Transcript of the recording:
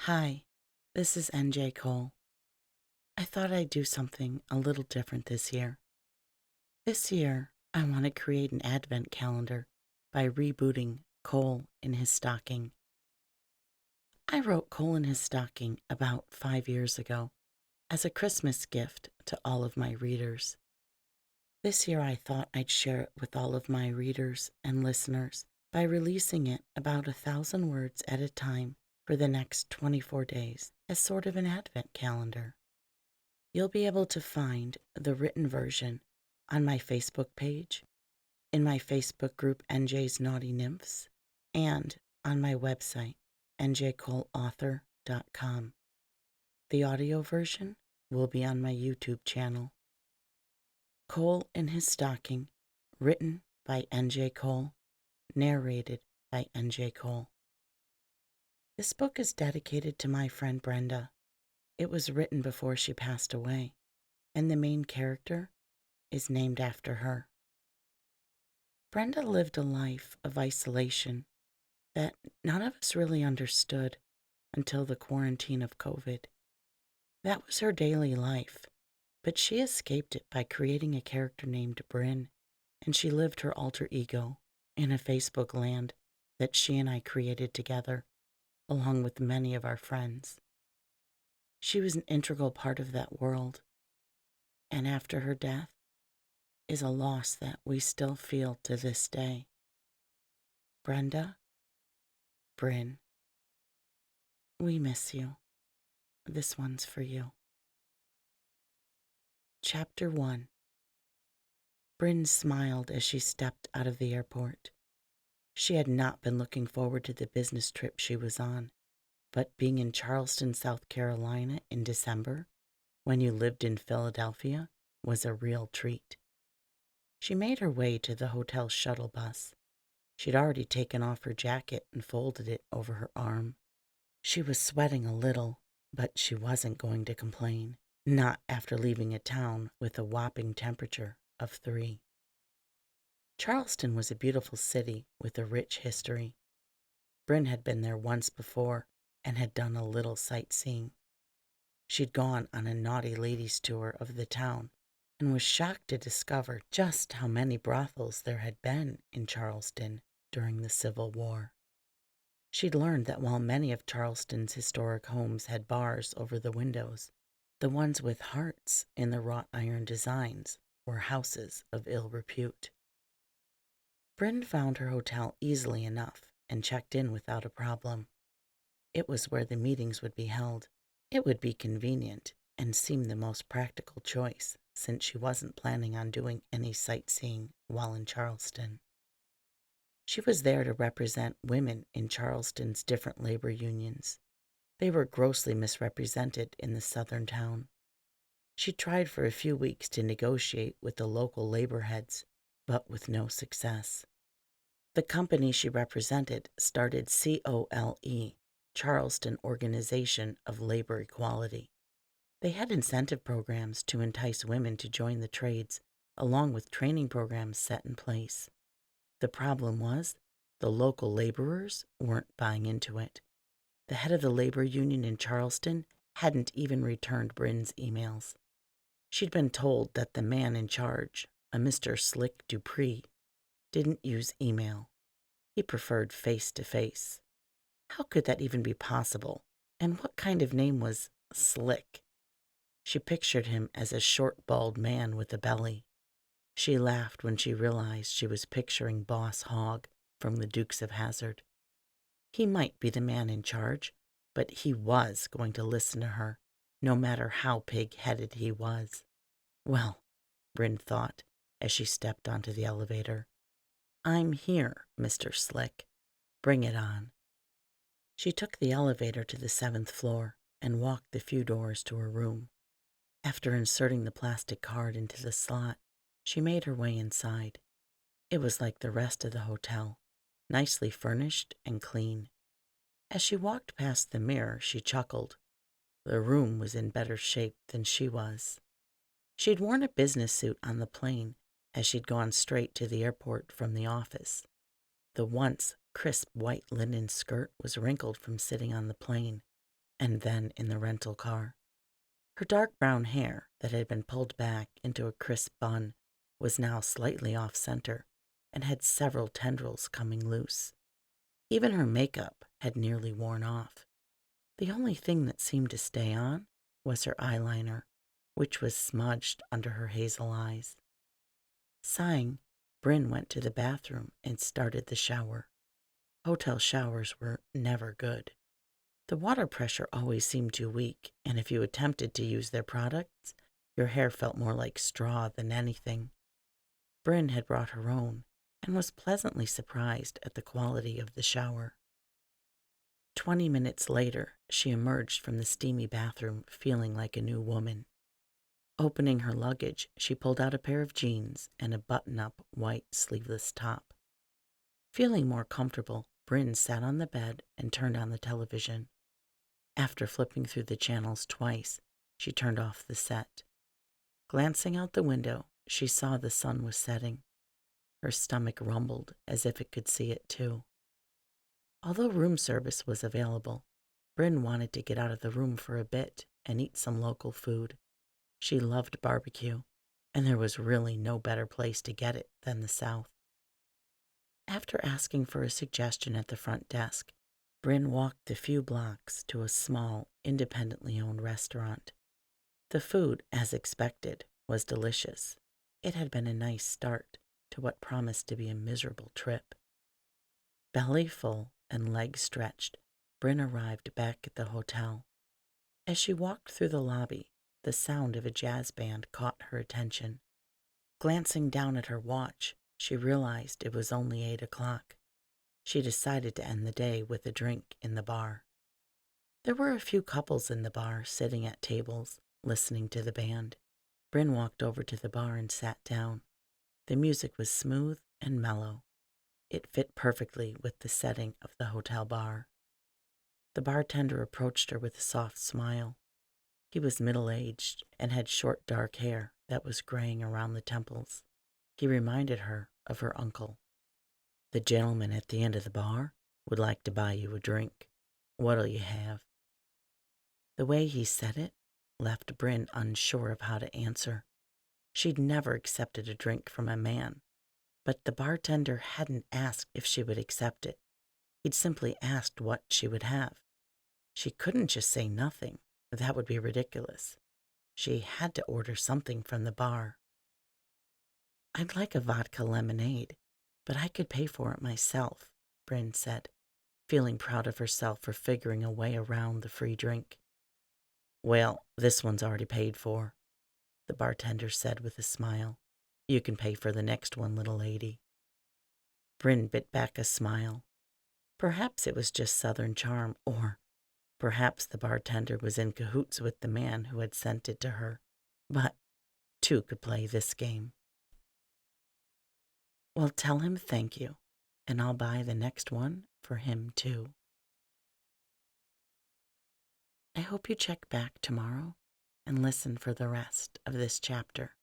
Hi, this is NJ Cole. I thought I'd do something a little different this year. This year, I want to create an advent calendar by rebooting Cole in His Stocking. I wrote Cole in His Stocking about 5 years ago as a Christmas gift to all of my readers. This year, I thought I'd share it with all of my readers and listeners by releasing it about 1,000 words at a time for the next 24 days as sort of an advent calendar. You'll be able to find the written version on my Facebook page, in my Facebook group NJ's Naughty Nymphs, and on my website, njcoleauthor.com. The audio version will be on my YouTube channel. Cole in His Stocking, written by NJ Cole, narrated by NJ Cole. This book is dedicated to my friend Brenda. It was written before she passed away, and the main character is named after her. Brenda lived a life of isolation that none of us really understood until the quarantine of COVID. That was her daily life, but she escaped it by creating a character named Bryn, and she lived her alter ego in a Facebook land that she and I created together, along with many of our friends. She was an integral part of that world, and after her death is a loss that we still feel to this day. Brenda, Bryn, we miss you. This one's for you. Chapter 1. Bryn smiled as she stepped out of the airport. She had not been looking forward to the business trip she was on, but being in Charleston, South Carolina in December, when you lived in Philadelphia, was a real treat. She made her way to the hotel shuttle bus. She'd already taken off her jacket and folded it over her arm. She was sweating a little, but she wasn't going to complain, not after leaving a town with a whopping temperature of 3. Charleston was a beautiful city with a rich history. Bryn had been there once before and had done a little sightseeing. She'd gone on a naughty ladies' tour of the town and was shocked to discover just how many brothels there had been in Charleston during the Civil War. She'd learned that while many of Charleston's historic homes had bars over the windows, the ones with hearts in the wrought iron designs were houses of ill repute. Bryn found her hotel easily enough and checked in without a problem. It was where the meetings would be held. It would be convenient and seemed the most practical choice, since she wasn't planning on doing any sightseeing while in Charleston. She was there to represent women in Charleston's different labor unions. They were grossly misrepresented in the southern town. She tried for a few weeks to negotiate with the local labor heads, but with no success. The company she represented started COLE, Charleston Organization of Labor Equality. They had incentive programs to entice women to join the trades, along with training programs set in place. The problem was, the local laborers weren't buying into it. The head of the labor union in Charleston hadn't even returned Bryn's emails. She'd been told that the man in charge, a Mr. Slick Dupree, didn't use email. He preferred face-to-face. How could that even be possible? And what kind of name was Slick? She pictured him as a short, bald man with a belly. She laughed when she realized she was picturing Boss Hogg from the Dukes of Hazzard. He might be the man in charge, but he was going to listen to her, no matter how pig-headed he was. Well, Bryn thought as she stepped onto the elevator, I'm here, Mr. Slick. Bring it on. She took the elevator to the 7th floor and walked the few doors to her room. After inserting the plastic card into the slot, she made her way inside. It was like the rest of the hotel, nicely furnished and clean. As she walked past the mirror, she chuckled. The room was in better shape than she was. She'd worn a business suit on the plane as she'd gone straight to the airport from the office. The once crisp white linen skirt was wrinkled from sitting on the plane, and then in the rental car. Her dark brown hair that had been pulled back into a crisp bun was now slightly off-center and had several tendrils coming loose. Even her makeup had nearly worn off. The only thing that seemed to stay on was her eyeliner, which was smudged under her hazel eyes. Sighing, Bryn went to the bathroom and started the shower. Hotel showers were never good. The water pressure always seemed too weak, and if you attempted to use their products, your hair felt more like straw than anything. Bryn had brought her own and was pleasantly surprised at the quality of the shower. 20 minutes later, she emerged from the steamy bathroom feeling like a new woman. Opening her luggage, she pulled out a pair of jeans and a button-up white sleeveless top. Feeling more comfortable, Bryn sat on the bed and turned on the television. After flipping through the channels twice, she turned off the set. Glancing out the window, she saw the sun was setting. Her stomach rumbled as if it could see it too. Although room service was available, Bryn wanted to get out of the room for a bit and eat some local food. She loved barbecue, and there was really no better place to get it than the South. After asking for a suggestion at the front desk, Bryn walked a few blocks to a small, independently owned restaurant. The food, as expected, was delicious. It had been a nice start to what promised to be a miserable trip. Belly full and legs stretched, Bryn arrived back at the hotel. As she walked through the lobby, the sound of a jazz band caught her attention. Glancing down at her watch, she realized it was only 8 o'clock. She decided to end the day with a drink in the bar. There were a few couples in the bar sitting at tables, listening to the band. Bryn walked over to the bar and sat down. The music was smooth and mellow. It fit perfectly with the setting of the hotel bar. The bartender approached her with a soft smile. He was middle-aged and had short dark hair that was graying around the temples. He reminded her of her uncle. "The gentleman at the end of the bar would like to buy you a drink. What'll you have?" The way he said it left Bryn unsure of how to answer. She'd never accepted a drink from a man, but the bartender hadn't asked if she would accept it. He'd simply asked what she would have. She couldn't just say nothing. That would be ridiculous. She had to order something from the bar. "I'd like a vodka lemonade, but I could pay for it myself," Bryn said, feeling proud of herself for figuring a way around the free drink. "Well, this one's already paid for," the bartender said with a smile. "You can pay for the next one, little lady." Bryn bit back a smile. Perhaps it was just Southern charm, or perhaps the bartender was in cahoots with the man who had sent it to her. But two could play this game. "Well, tell him thank you, and I'll buy the next one for him too." I hope you check back tomorrow and listen for the rest of this chapter.